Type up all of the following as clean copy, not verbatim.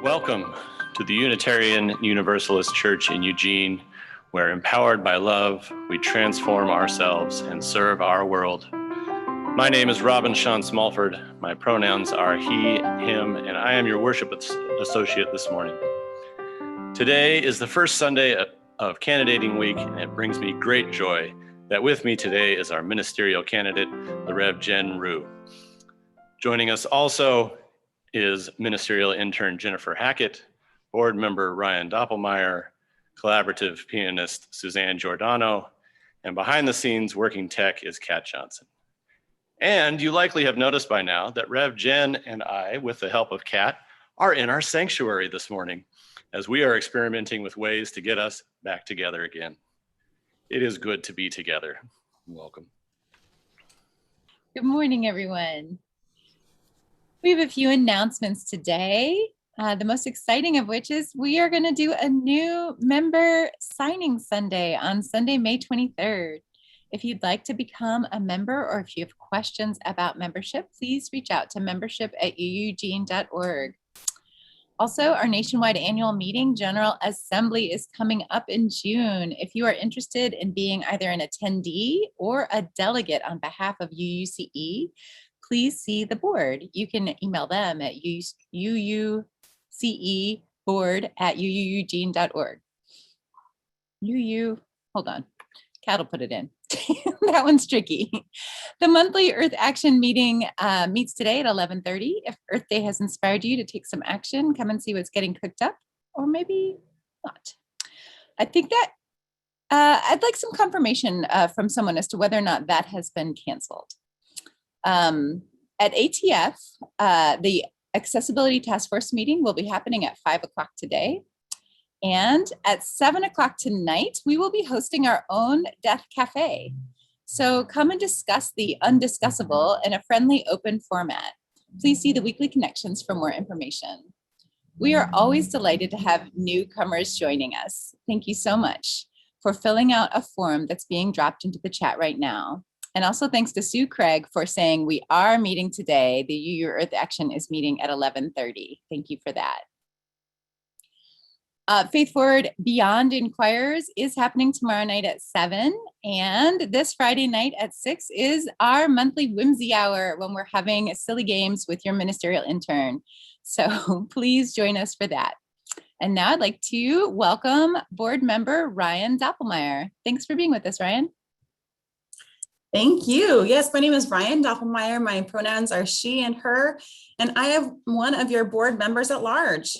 Welcome to the Unitarian Universalist Church in Eugene, where empowered by love, we transform ourselves and serve our world. My name is Robin Sean Smallford. My pronouns are he, him, and I am your worship associate this morning. Today is the first Sunday of candidating week, and it brings me great joy that with me today is our ministerial candidate, the Rev. Jen Rue. Joining us also is ministerial intern Jennifer Hackett, board member Ryan Doppelmayr, collaborative pianist Suzanne Giordano, and behind the scenes working tech is Kat Johnson. And you likely have noticed by now that Rev. Jen and I, with the help of Kat, are in our sanctuary this morning as we are experimenting with ways to get us back together again. It is good to be together. Welcome. Good morning, everyone. We have a few announcements today. The most exciting of which is we are going to do a new member signing Sunday on Sunday, May 23rd. If you'd like to become a member or if you have questions about membership, please reach out to membership@uugene.org. Also, our nationwide annual meeting, General Assembly, is coming up in June. If you are interested in being either an attendee or a delegate on behalf of UUCE, please see the board. You can email them at uuceboard@uugene.org. Hold on, Kat will put it in. That one's tricky. The monthly Earth Action meeting meets today at 11:30. If Earth Day has inspired you to take some action, come and see what's getting cooked up, or maybe not. I think that I'd like some confirmation from someone as to whether or not that has been canceled. At ATF, the Accessibility Task Force meeting will be happening at 5 o'clock today. And at 7 o'clock tonight, we will be hosting our own Death Cafe. So come and discuss the undiscussable in a friendly, open format. Please see the weekly connections for more information. We are always delighted to have newcomers joining us. Thank you so much for filling out a form that's being dropped into the chat right now. And also thanks to Sue Craig for saying we are meeting today. The UU Earth Action is meeting at 11:30. Thank you for that. Faith Forward Beyond Inquirers is happening tomorrow night at 7. And this Friday night at 6 is our monthly whimsy hour when we're having silly games with your ministerial intern. So please join us for that. And now I'd like to welcome board member Ryan Doppelmayr. Thanks for being with us, Ryan. Thank you. Yes, my name is Ryan Doppelmayr. My pronouns are she and her, and I am one of your board members at large.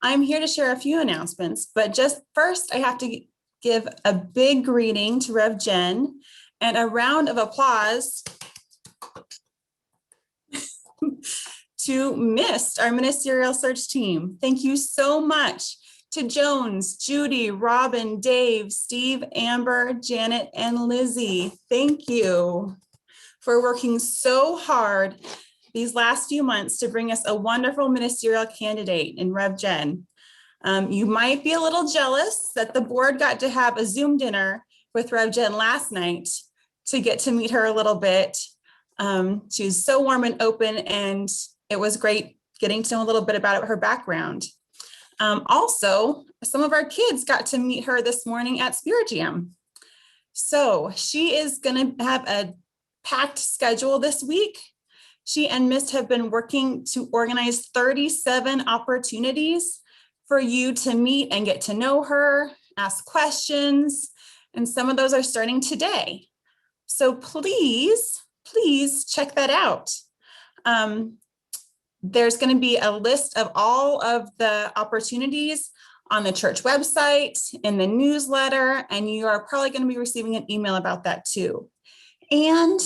I'm here to share a few announcements, but just first I have to give a big greeting to Rev. Jen and a round of applause to MIST, our ministerial search team. Thank you so much to Jones, Judy, Robin, Dave, Steve, Amber, Janet, and Lizzie. Thank you for working so hard these last few months to bring us a wonderful ministerial candidate in Rev. Jen. You might be a little jealous that the board got to have a Zoom dinner with Rev. Jen last night to get to meet her a little bit. She was so warm and open, and it was great getting to know a little bit about her background. Also, some of our kids got to meet her this morning at Spirit Jam. So she is going to have a packed schedule this week. She and MIST have been working to organize 37 opportunities for you to meet and get to know her, ask questions, and some of those are starting today. So please check that out. There's going to be a list of all of the opportunities on the church website, in the newsletter, and you are probably going to be receiving an email about that too. And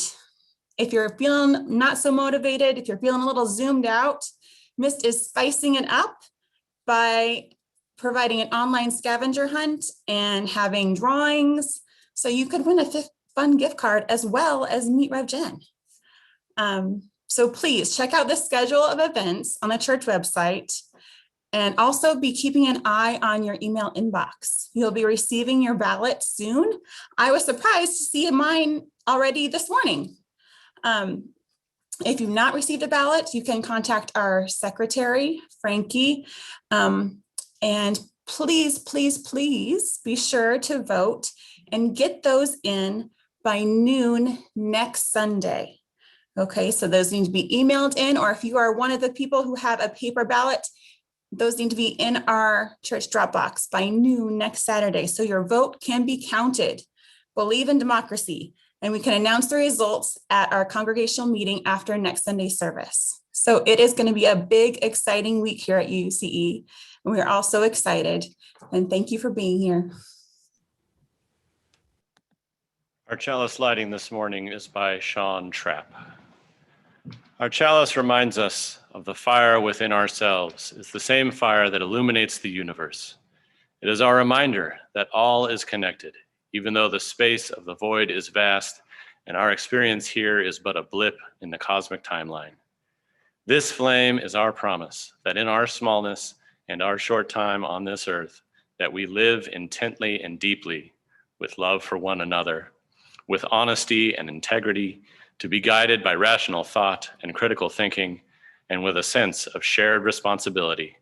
if you're feeling not so motivated, if you're feeling a little zoomed out, MIST is spicing it up by providing an online scavenger hunt and having drawings. So you could win a fun gift card as well as meet Rev. Jen. So please check out the schedule of events on the church website and also be keeping an eye on your email inbox. You'll be receiving your ballot soon. I was surprised to see mine already this morning. If you've not received a ballot, you can contact our secretary, Frankie. And please, please, please be sure to vote and get those in by noon next Sunday. Okay, so those need to be emailed in, or if you are one of the people who have a paper ballot, those need to be in our church Dropbox by noon next Saturday. So your vote can be counted. Believe in democracy, and we can announce the results at our congregational meeting after next Sunday's service. So it is going to be a big, exciting week here at UUCE, and we are all so excited. And thank you for being here. Our chalice lighting this morning is by Sean Trapp. Our chalice reminds us of the fire within ourselves is the same fire that illuminates the universe. It is our reminder that all is connected, even though the space of the void is vast and our experience here is but a blip in the cosmic timeline. This flame is our promise that in our smallness and our short time on this earth, that we live intently and deeply with love for one another, with honesty and integrity, to be guided by rational thought and critical thinking, and with a sense of shared responsibility.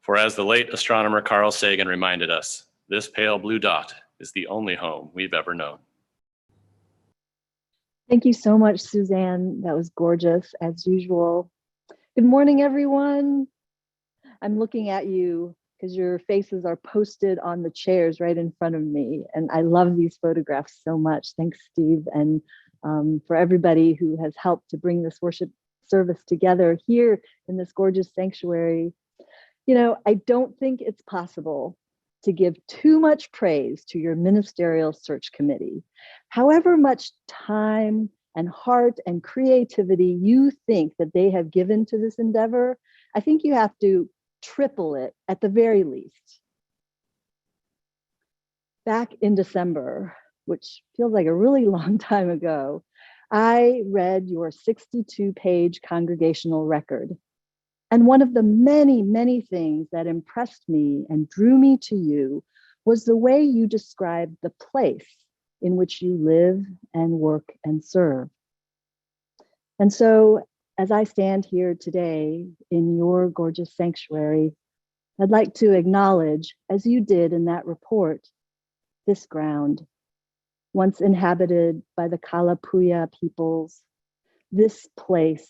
For as the late astronomer Carl Sagan reminded us, this pale blue dot is the only home we've ever known. Thank you so much, Suzanne. That was gorgeous, as usual. Good morning, everyone. I'm looking at you because your faces are posted on the chairs right in front of me. And I love these photographs so much. Thanks, Steve, and for everybody who has helped to bring this worship service together here in this gorgeous sanctuary. You know, I don't think it's possible to give too much praise to your ministerial search committee. However much time and heart and creativity you think that they have given to this endeavor, I think you have to triple it at the very least. Back in December, which feels like a really long time ago, I read your 62-page congregational record. And one of the many, many things that impressed me and drew me to you was the way you described the place in which you live and work and serve. And so, as I stand here today in your gorgeous sanctuary, I'd like to acknowledge, as you did in that report, this ground, once inhabited by the Kalapuya peoples, this place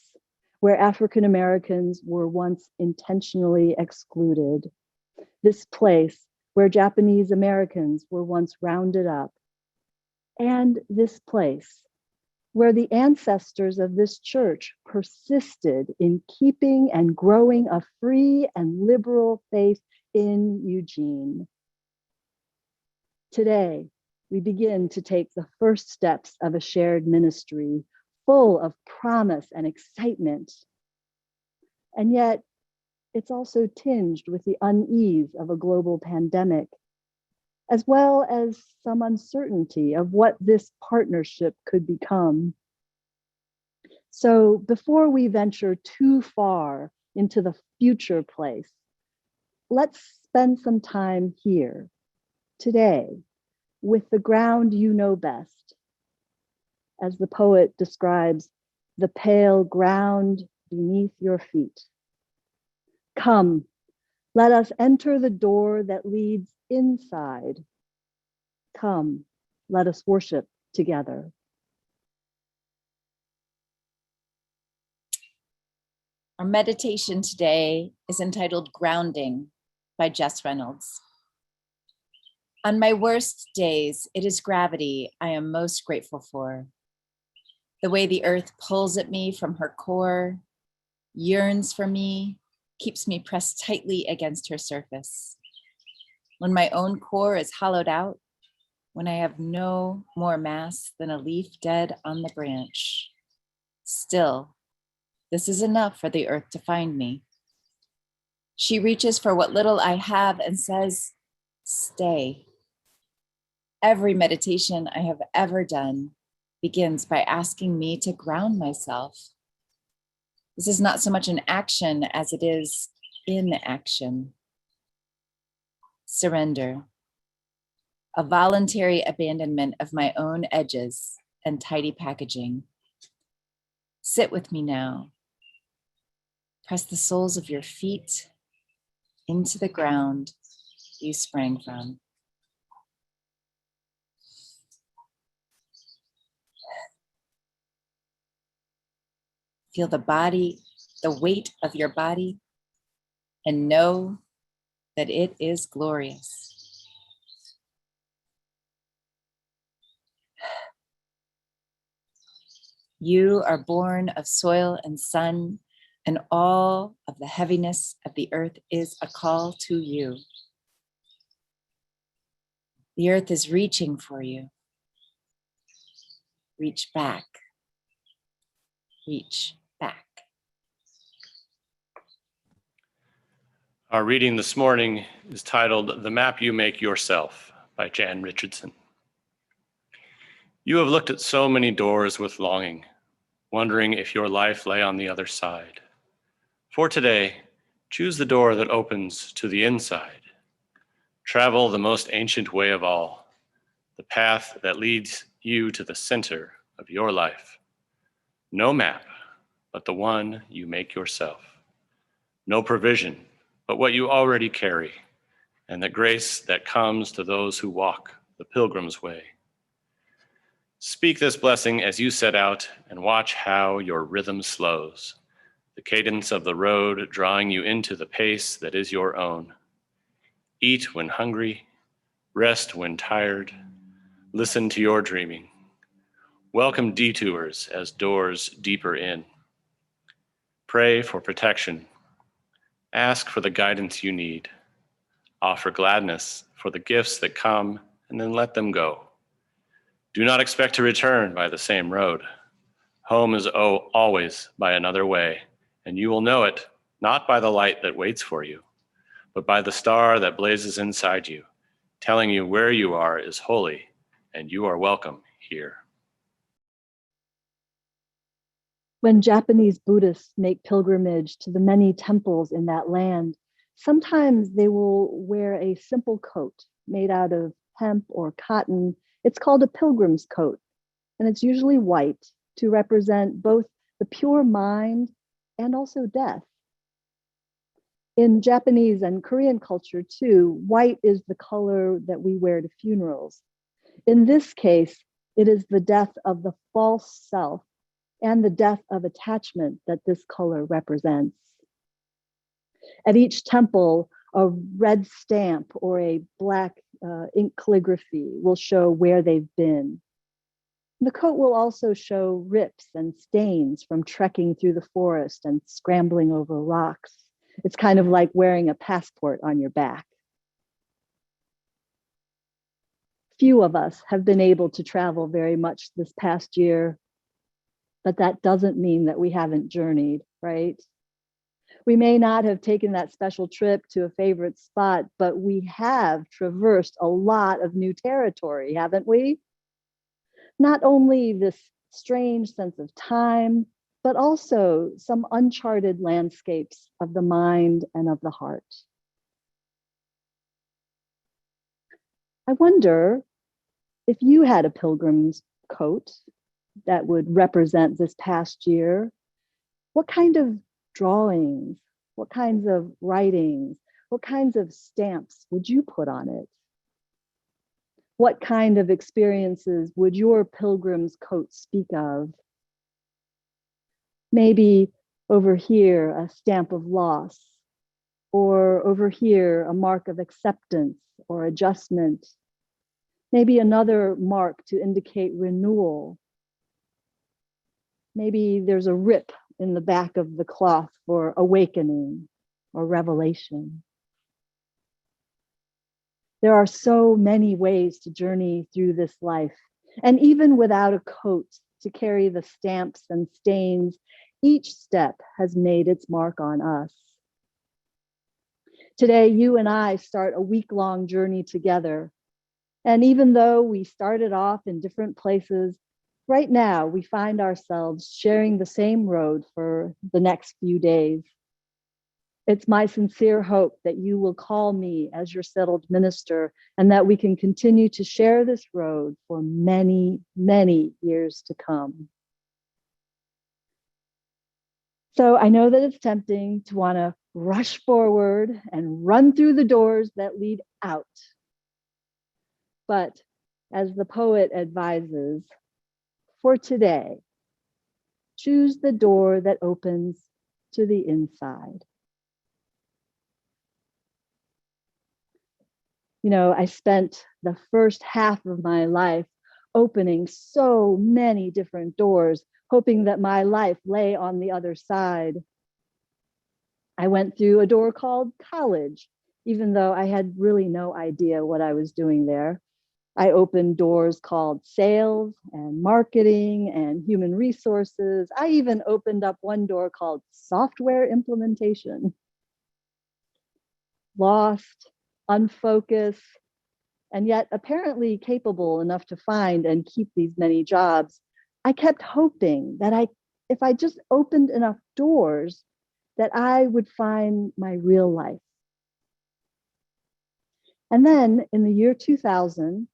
where African Americans were once intentionally excluded, this place where Japanese Americans were once rounded up, and this place where the ancestors of this church persisted in keeping and growing a free and liberal faith in Eugene. Today, we begin to take the first steps of a shared ministry full of promise and excitement. And yet, it's also tinged with the unease of a global pandemic, as well as some uncertainty of what this partnership could become. So before we venture too far into the future place, let's spend some time here, today, with the ground you know best. As the poet describes, the pale ground beneath your feet. Come, let us enter the door that leads inside. Come, let us worship together. Our meditation today is entitled Grounding by Jess Reynolds. On my worst days, it is gravity I am most grateful for. The way the earth pulls at me from her core, yearns for me, keeps me pressed tightly against her surface. When my own core is hollowed out, when I have no more mass than a leaf dead on the branch, still, this is enough for the earth to find me. She reaches for what little I have and says, stay. Every meditation I have ever done begins by asking me to ground myself. This is not so much an action as it is inaction. Surrender. A voluntary abandonment of my own edges and tidy packaging. Sit with me now. Press the soles of your feet into the ground you sprang from. Feel the body, the weight of your body, and know that it is glorious. You are born of soil and sun, and all of the heaviness of the earth is a call to you. The earth is reaching for you. Reach back. Reach back. Our reading this morning is titled "The Map You Make Yourself" by Jan Richardson. You have looked at so many doors with longing, wondering if your life lay on the other side. For today, choose the door that opens to the inside. Travel the most ancient way of all, the path that leads you to the center of your life. No map, but the one you make yourself. No provision, but what you already carry, and the grace that comes to those who walk the Pilgrim's way. Speak this blessing as you set out and watch how your rhythm slows, the cadence of the road drawing you into the pace that is your own. Eat when hungry, rest when tired, listen to your dreaming. Welcome detours as doors deeper in. Pray for protection. Ask for the guidance you need. Offer gladness for the gifts that come and then let them go. Do not expect to return by the same road. Home is always by another way, and you will know it not by the light that waits for you, but by the star that blazes inside you, telling you where you are is holy and you are welcome here. When Japanese Buddhists make pilgrimage to the many temples in that land, sometimes they will wear a simple coat made out of hemp or cotton. It's called a pilgrim's coat, and it's usually white to represent both the pure mind and also death. In Japanese and Korean culture too, white is the color that we wear to funerals. In this case, it is the death of the false self and the death of attachment that this color represents. At each temple, a red stamp or a black ink calligraphy will show where they've been. The coat will also show rips and stains from trekking through the forest and scrambling over rocks. It's kind of like wearing a passport on your back. Few of us have been able to travel very much this past year, but that doesn't mean that we haven't journeyed, right? We may not have taken that special trip to a favorite spot, but we have traversed a lot of new territory, haven't we? Not only this strange sense of time, but also some uncharted landscapes of the mind and of the heart. I wonder if you had a pilgrim's coat that would represent this past year, what kind of drawings, what kinds of writings, what kinds of stamps would you put on it? What kind of experiences would your pilgrim's coat speak of? Maybe over here, a stamp of loss, or over here, a mark of acceptance or adjustment. Maybe another mark to indicate renewal. Maybe there's a rip in the back of the cloth for awakening or revelation. There are so many ways to journey through this life, and even without a coat to carry the stamps and stains, each step has made its mark on us. Today, you and I start a week-long journey together, and even though we started off in different places, right now we find ourselves sharing the same road for the next few days. It's my sincere hope that you will call me as your settled minister and that we can continue to share this road for many, many years to come. So I know that it's tempting to want to rush forward and run through the doors that lead out. But as the poet advises, for today, choose the door that opens to the inside. You know, I spent the first half of my life opening so many different doors, hoping that my life lay on the other side. I went through a door called college, even though I had really no idea what I was doing there. I opened doors called sales and marketing and human resources. I even opened up one door called software implementation. Lost, unfocused, and yet apparently capable enough to find and keep these many jobs. I kept hoping that if I just opened enough doors, that I would find my real life. And then in the year 2000,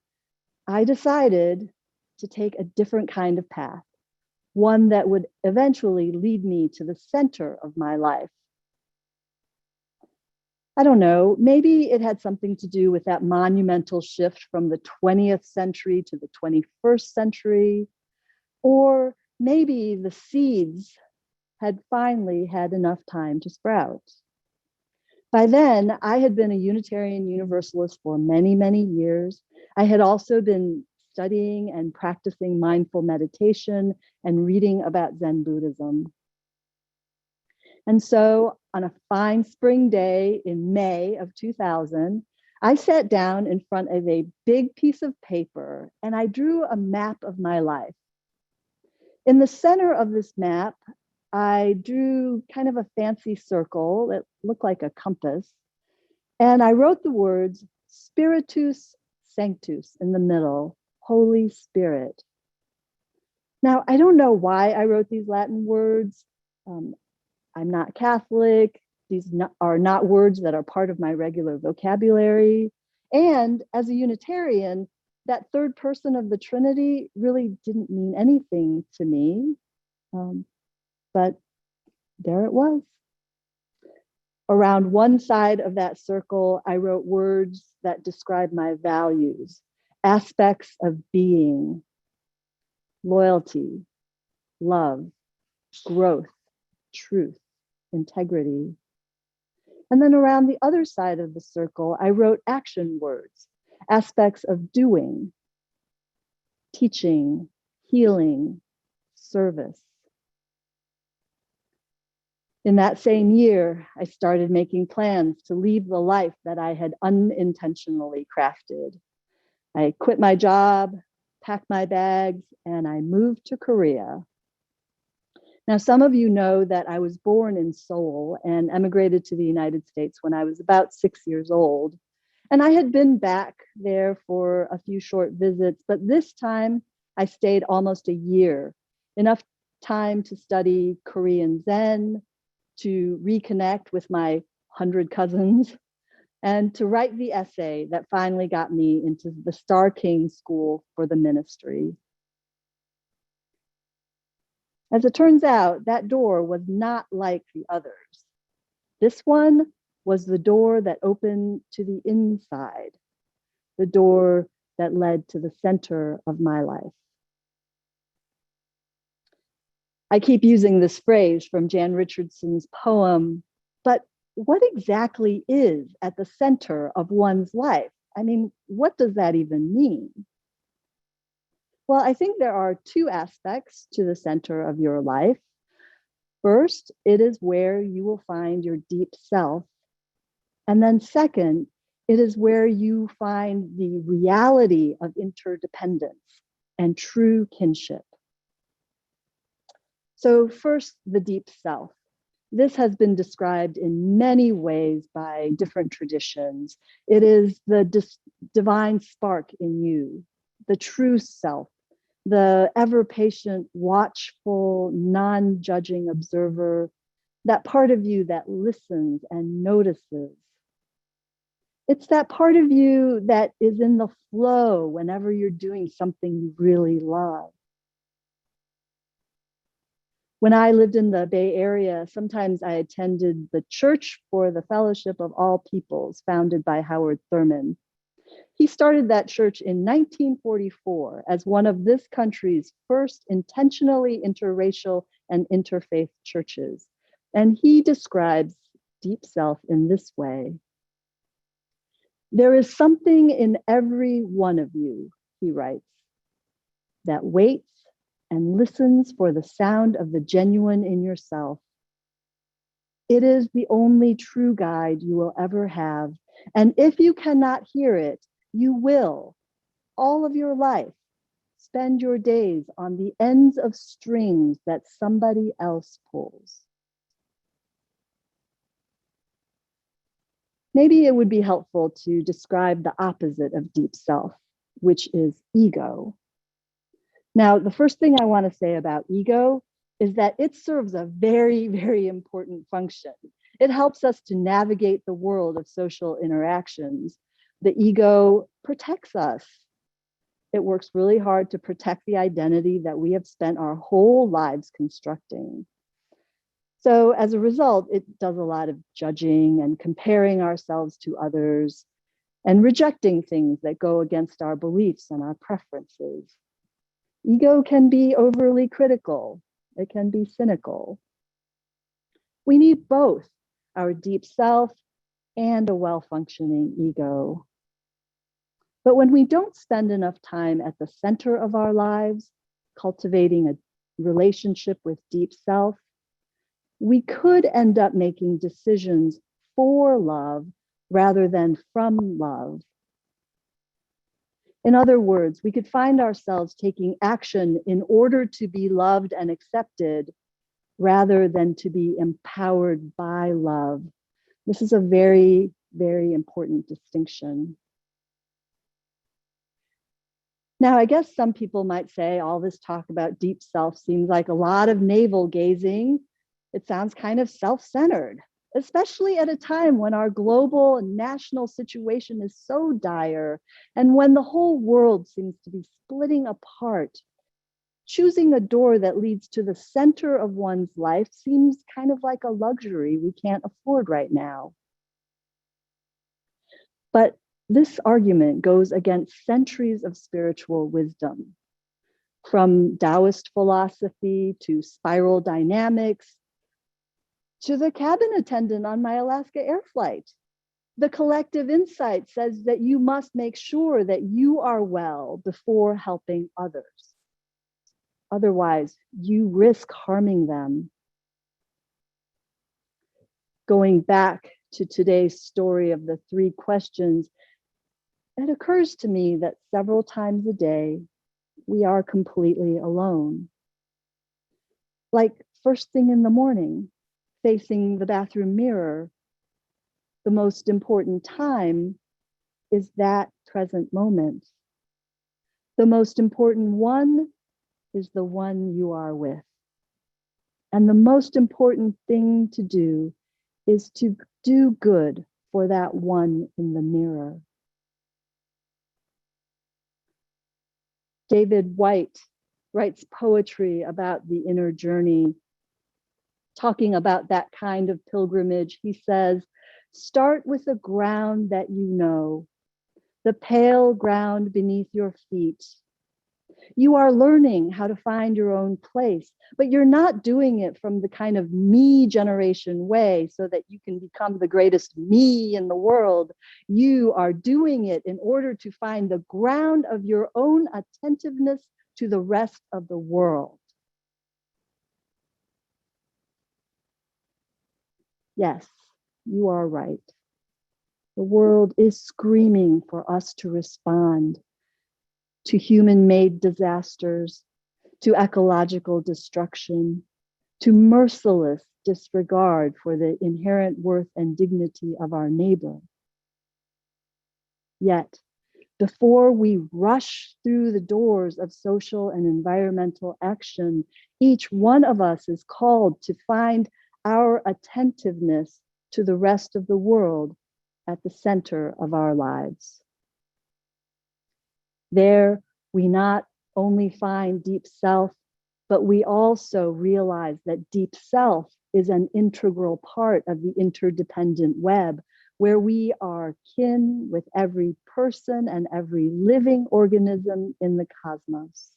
I decided to take a different kind of path, one that would eventually lead me to the center of my life. I don't know, maybe it had something to do with that monumental shift from the 20th century to the 21st century, or maybe the seeds had finally had enough time to sprout. By then, I had been a Unitarian Universalist for many, many years. I had also been studying and practicing mindful meditation and reading about Zen Buddhism. And so on a fine spring day in May of 2000, I sat down in front of a big piece of paper and I drew a map of my life. In the center of this map, I drew kind of a fancy circle that looked like a compass. And I wrote the words Spiritus Sanctus in the middle, Holy Spirit. Now, I don't know why I wrote these Latin words. I'm not Catholic. These are not words that are part of my regular vocabulary. And as a Unitarian, that third person of the Trinity really didn't mean anything to me. But there it was. Around one side of that circle, I wrote words that describe my values, aspects of being, loyalty, love, growth, truth, integrity. And then around the other side of the circle, I wrote action words, aspects of doing, teaching, healing, service. In that same year, I started making plans to leave the life that I had unintentionally crafted. I quit my job, packed my bags, and I moved to Korea. Now, some of you know that I was born in Seoul and emigrated to the United States when I was about 6 years old. And I had been back there for a few short visits, but this time I stayed almost a year, enough time to study Korean Zen, to reconnect with my 100 cousins, and to write the essay that finally got me into the Star King School for the Ministry. As it turns out, that door was not like the others. This one was the door that opened to the inside, the door that led to the center of my life. I keep using this phrase from Jan Richardson's poem, but what exactly is at the center of one's life? I mean, what does that even mean? Well, I think there are two aspects to the center of your life. First, it is where you will find your deep self. And then second, it is where you find the reality of interdependence and true kinship. So first, the deep self. This has been described in many ways by different traditions. It is the divine spark in you, the true self, the ever-patient, watchful, non-judging observer, that part of you that listens and notices. It's that part of you that is in the flow whenever you're doing something you really love. When I lived in the Bay Area, sometimes I attended the Church for the Fellowship of All Peoples, founded by Howard Thurman. He started that church in 1944 as one of this country's first intentionally interracial and interfaith churches. And he describes deep self in this way. There is something in every one of you, he writes, that waits and listens for the sound of the genuine in yourself. It is the only true guide you will ever have. And if you cannot hear it, you will, all of your life, spend your days on the ends of strings that somebody else pulls. Maybe it would be helpful to describe the opposite of deep self, which is ego. Now, the first thing I want to say about ego is that it serves a very, very important function. It helps us to navigate the world of social interactions. The ego protects us. It works really hard to protect the identity that we have spent our whole lives constructing. So as a result, it does a lot of judging and comparing ourselves to others and rejecting things that go against our beliefs and our preferences. Ego can be overly critical. It can be cynical. We need both our deep self and a well-functioning ego. But when we don't spend enough time at the center of our lives, cultivating a relationship with deep self, we could end up making decisions for love rather than from love. In other words, we could find ourselves taking action in order to be loved and accepted rather than to be empowered by love. This is a very, very important distinction. Now, I guess some people might say all this talk about deep self seems like a lot of navel gazing. It sounds kind of self-centered, especially at a time when our global and national situation is so dire and when the whole world seems to be splitting apart. Choosing a door that leads to the center of one's life seems kind of like a luxury we can't afford right now. But this argument goes against centuries of spiritual wisdom, from Taoist philosophy to spiral dynamics, to the cabin attendant on my Alaska air flight. The collective insight says that you must make sure that you are well before helping others. Otherwise, you risk harming them. Going back to today's story of the 3 questions, it occurs to me that several times a day, we are completely alone. Like first thing in the morning, facing the bathroom mirror, the most important time is that present moment. The most important one is the one you are with. And the most important thing to do is to do good for that one in the mirror. David White writes poetry about the inner journey. Talking about that kind of pilgrimage, he says, start with the ground that you know, the pale ground beneath your feet. You are learning how to find your own place, but you're not doing it from the kind of me generation way so that you can become the greatest me in the world. You are doing it in order to find the ground of your own attentiveness to the rest of the world. Yes, you are right. The world is screaming for us to respond to human-made disasters, to ecological destruction, to merciless disregard for the inherent worth and dignity of our neighbor. Yet, before we rush through the doors of social and environmental action, each one of us is called to find our attentiveness to the rest of the world at the center of our lives. There, we not only find deep self, but we also realize that deep self is an integral part of the interdependent web, where we are kin with every person and every living organism in the cosmos.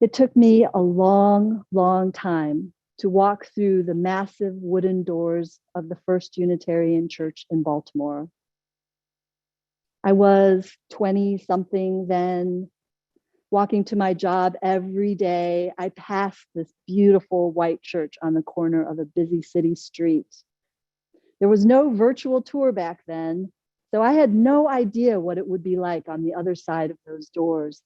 It took me a long, long time to walk through the massive wooden doors of the First Unitarian Church in Baltimore. I was 20-something then, walking to my job every day. I passed this beautiful white church on the corner of a busy city street. There was no virtual tour back then, so I had no idea what it would be like on the other side of those doors.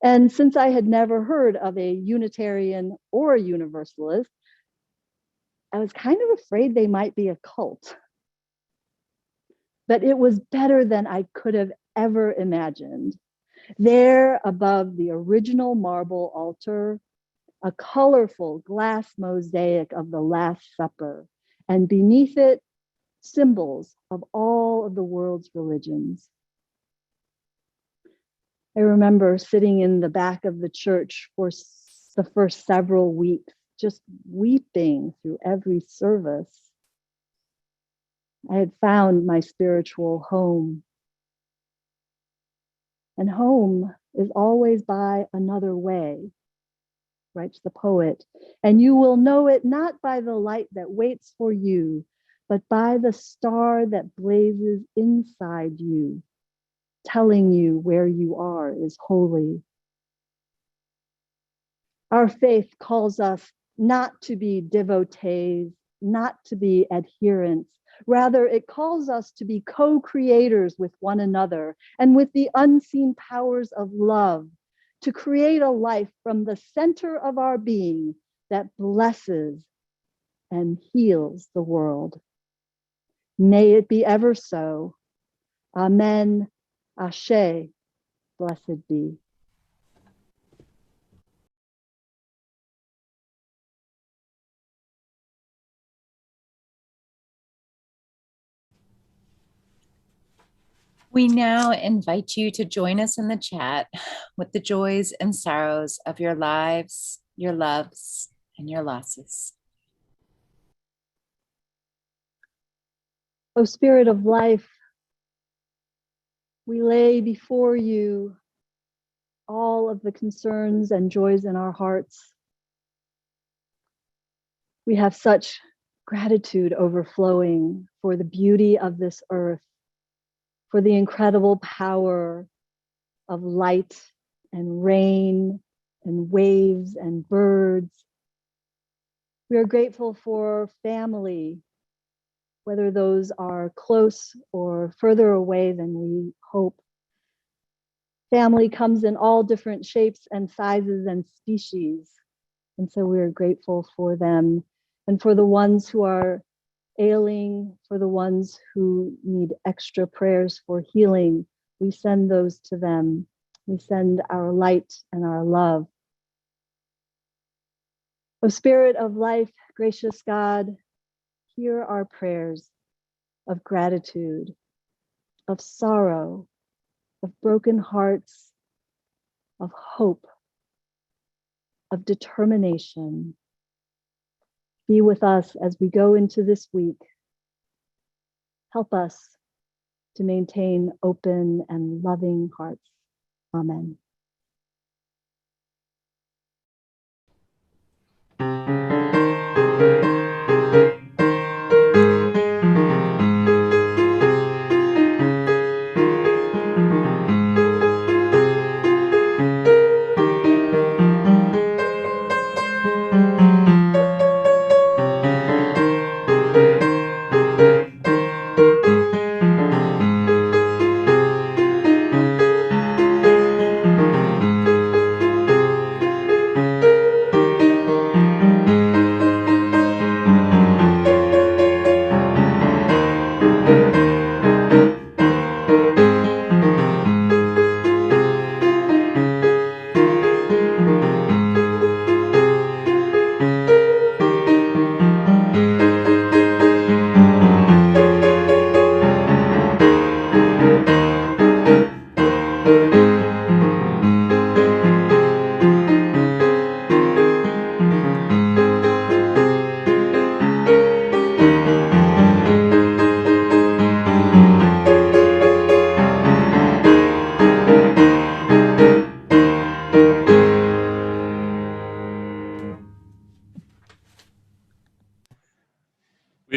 And since I had never heard of a Unitarian or a Universalist, I was kind of afraid they might be a cult. But it was better than I could have ever imagined. There, above the original marble altar, a colorful glass mosaic of the Last Supper, and beneath it, symbols of all of the world's religions. I remember sitting in the back of the church for the first several weeks, just weeping through every service. I had found my spiritual home. And home is always by another way, writes the poet. And you will know it not by the light that waits for you, but by the star that blazes inside you, telling you where you are is holy. Our faith calls us not to be devotees, not to be adherents. Rather, it calls us to be co-creators with one another and with the unseen powers of love, to create a life from the center of our being that blesses and heals the world. May it be ever so. Amen. Ashe. Blessed be. We now invite you to join us in the chat with the joys and sorrows of your lives, your loves, and your losses. O Spirit of life, we lay before you all of the concerns and joys in our hearts. We have such gratitude overflowing for the beauty of this earth, for the incredible power of light and rain and waves and birds. We are grateful for family, whether those are close or further away than we hope. Family comes in all different shapes and sizes and species. And so we're grateful for them and for the ones who are ailing, for the ones who need extra prayers for healing. We send those to them. We send our light and our love. O Spirit of life, gracious God, hear our prayers of gratitude, of sorrow, of broken hearts, of hope, of determination. Be with us as we go into this week. Help us to maintain open and loving hearts. Amen.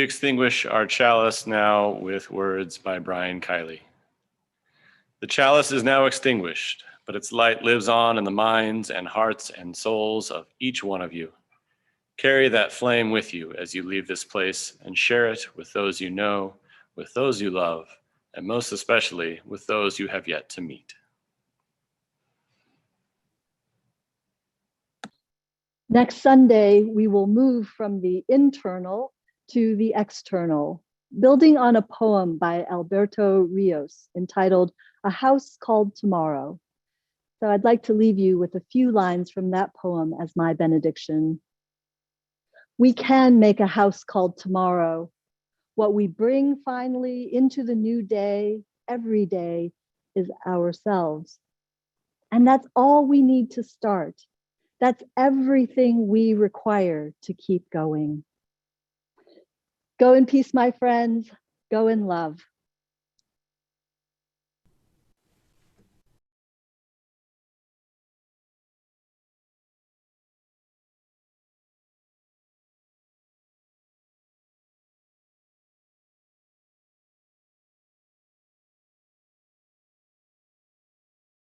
extinguish our chalice now with words by Brian Kiley. The chalice is now extinguished, but its light lives on in the minds and hearts and souls of each one of you. Carry that flame with you as you leave this place and share it with those you know, with those you love, and most especially with those you have yet to meet. Next Sunday, we will move from the internal to the external, building on a poem by Alberto Rios entitled A House Called Tomorrow. So I'd like to leave you with a few lines from that poem as my benediction. We can make a house called tomorrow. What we bring finally into the new day, every day, is ourselves. And that's all we need to start. That's everything we require to keep going. Go in peace, my friends. Go in love.